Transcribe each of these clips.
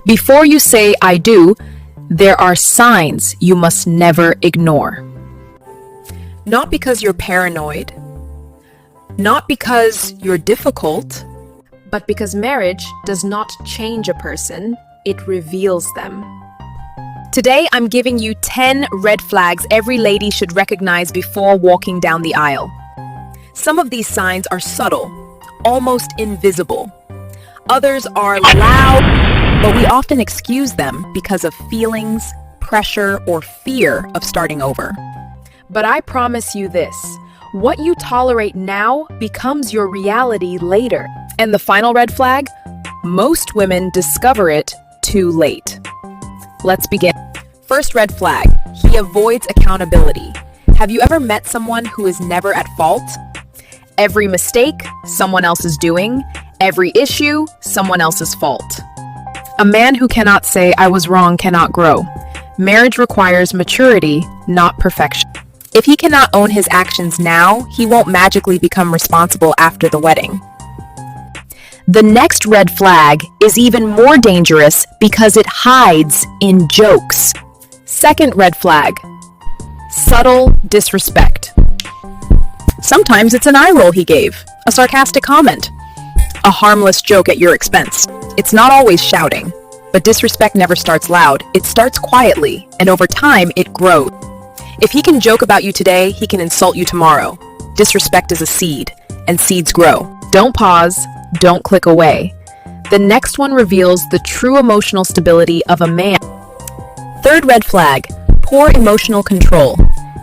Before you say I do, there are signs you must never ignore. Not because you're paranoid, not because you're difficult, but because marriage does not change a person, it reveals them. Today, I'm giving you 10 red flags every lady should recognize before walking down the aisle. Some of these signs are subtle, almost invisible. Others are loud, but we often excuse them because of feelings, pressure, or fear of starting over. But I promise you this, what you tolerate now becomes your reality later. And the final red flag? Most women discover it too late. Let's begin. First red flag, he avoids accountability. Have you ever met someone who is never at fault? Every mistake, someone else is doing. Every issue, someone else's fault. A man who cannot say, I was wrong, cannot grow. Marriage requires maturity, not perfection. If he cannot own his actions now, he won't magically become responsible after the wedding. The next red flag is even more dangerous because it hides in jokes. Second red flag, subtle disrespect. Sometimes it's an eye roll he gave, a sarcastic comment, a harmless joke at your expense. It's not always shouting, but disrespect never starts loud. It starts quietly, and over time, it grows. If he can joke about you today, he can insult you tomorrow. Disrespect is a seed, and seeds grow. Don't pause, don't click away. The next one reveals the true emotional stability of a man. Third red flag, poor emotional control.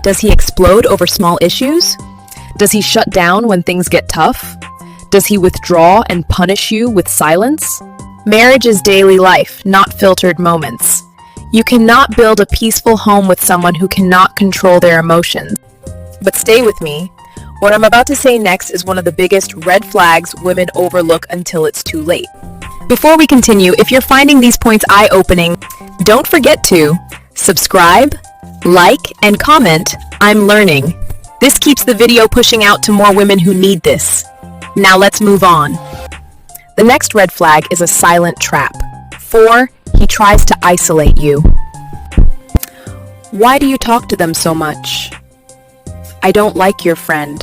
Does he explode over small issues? Does he shut down when things get tough? Does he withdraw and punish you with silence? Marriage is daily life, not filtered moments. You cannot build a peaceful home with someone who cannot control their emotions. But stay with me. What I'm about to say next is one of the biggest red flags women overlook until it's too late. Before we continue, if you're finding these points eye-opening, don't forget to subscribe, like, and comment. I'm learning. This keeps the video pushing out to more women who need this. Now let's move on. The next red flag is a silent trap. 4. He tries to isolate you. Why do you talk to them so much? I don't like your friend.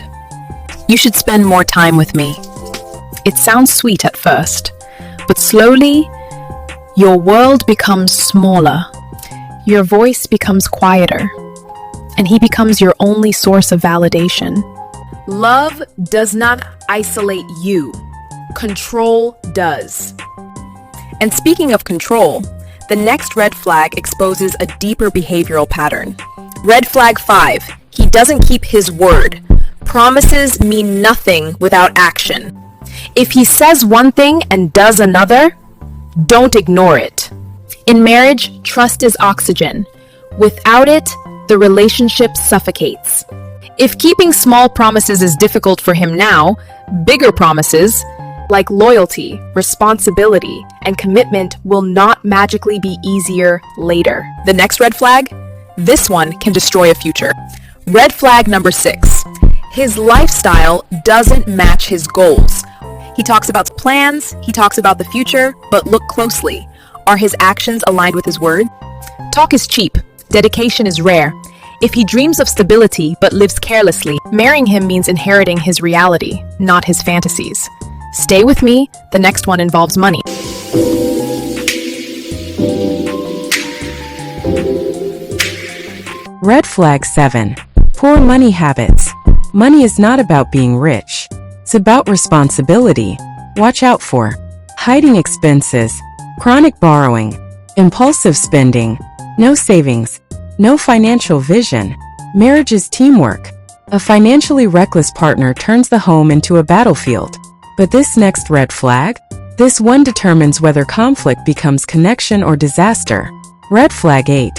You should spend more time with me. It sounds sweet at first, but slowly, your world becomes smaller. Your voice becomes quieter, and he becomes your only source of validation. Love does not isolate you. Control does. And speaking of control, the next red flag exposes a deeper behavioral pattern. Red flag 5. He doesn't keep his word. Promises mean nothing without action. If he says one thing and does another, don't ignore it. In marriage, trust is oxygen. Without it, the relationship suffocates. If keeping small promises is difficult for him now, bigger promises, like loyalty, responsibility, and commitment will not magically be easier later. The next red flag? This one can destroy a future. Red flag number 6. His lifestyle doesn't match his goals. He talks about plans, he talks about the future, but look closely. Are his actions aligned with his word? Talk is cheap. Dedication is rare. If he dreams of stability but lives carelessly, marrying him means inheriting his reality, not his fantasies. Stay with me, the next one involves money. Red flag 7. Poor money habits. Money is not about being rich. It's about responsibility. Watch out for hiding expenses, chronic borrowing, impulsive spending, no savings, no financial vision. Marriage is teamwork. A financially reckless partner turns the home into a battlefield. But this next red flag? This one determines whether conflict becomes connection or disaster. Red flag 8.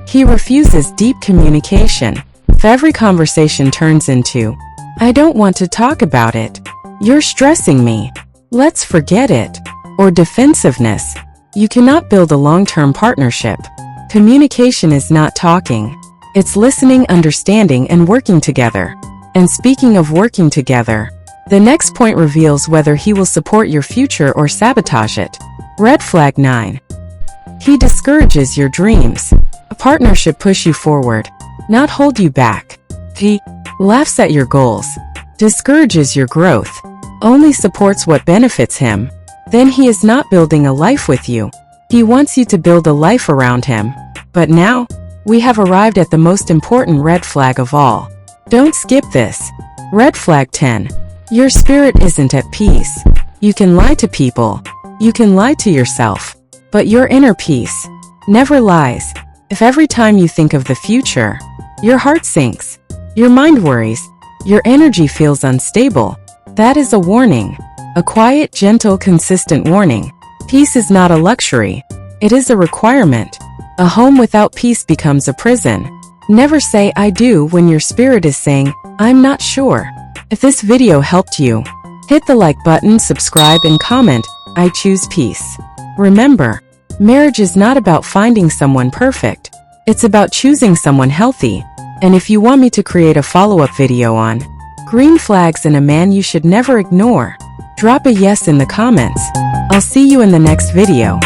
He refuses deep communication. If every conversation turns into, I don't want to talk about it, you're stressing me, let's forget it, or defensiveness, you cannot build a long-term partnership. Communication is not talking. It's listening, understanding, and working together. And speaking of working together, the next point reveals whether he will support your future or sabotage it. Red flag 9. He discourages your dreams. A partner should push you forward, not hold you back. He laughs at your goals, discourages your growth, only supports what benefits him. Then he is not building a life with you. He wants you to build a life around him. But now, we have arrived at the most important red flag of all. Don't skip this. Red flag 10. Your spirit isn't at peace. You can lie to people. You can lie to yourself. But your inner peace never lies. If every time you think of the future, your heart sinks, your mind worries, your energy feels unstable, that is a warning. A quiet, gentle, consistent warning. Peace is not a luxury. It is a requirement. A home without peace becomes a prison. Never say I do when your spirit is saying, I'm not sure. If this video helped you, hit the like button, subscribe, and comment, I choose peace. Remember, marriage is not about finding someone perfect. It's about choosing someone healthy. And if you want me to create a follow-up video on green flags in a man you should never ignore, drop a yes in the comments. I'll see you in the next video.